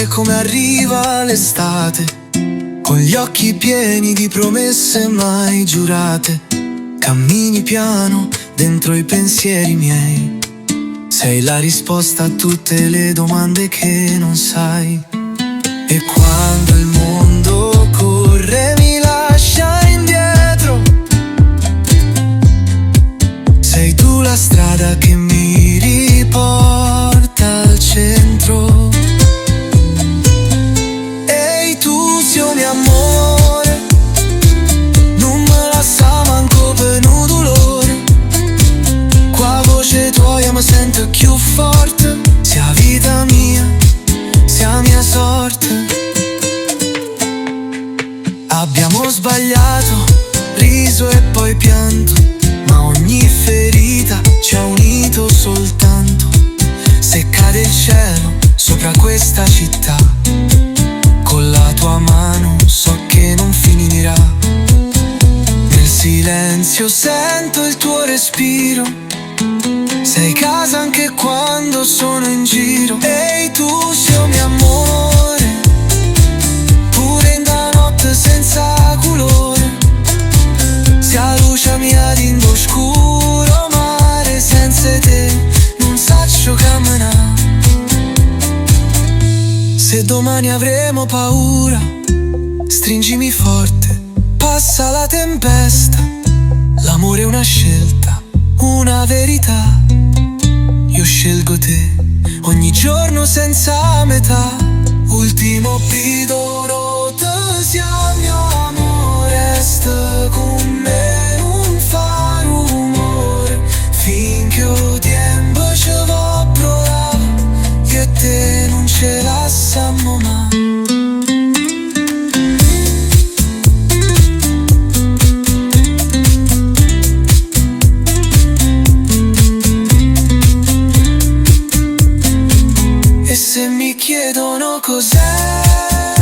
come arriva l'estate, con gli occhi pieni di promesse mai giurate. Cammini piano dentro i pensieri miei, sei la risposta a tutte le domande che non sai. E quando il mondo corre mi lascia indietro, sei tu la strada che mi riporta al centro. Ehi tu, zio mio amore, non me la sa manco per un dolore. Qua voce tua mi sento più forte, sia vita mia, sia mia sorte. Abbiamo sbagliato, riso e poi pianto, ma ogni ferita ci ha unito soltanto. Se cade il cielo sopra questa città, con la tua mano so che non finirà. Nel silenzio sento il tuo respiro, sei casa anche quando sono in giro. Ehi tu, zio mio amore, pure in da notte senza colore, sia luce mia d'indo scuro mare, senza te non saccio camminare. Se domani avremo paura, stringimi forte, passa la tempesta. L'amore è una scelta, una verità. Io scelgo te, ogni giorno senza metà. Ultimo grido, te sia mio amore, resta con me, non fa rumore, finché ho tempo ci va a provare, io e te non ce la siamo mai. E se mi chiedono cos'è,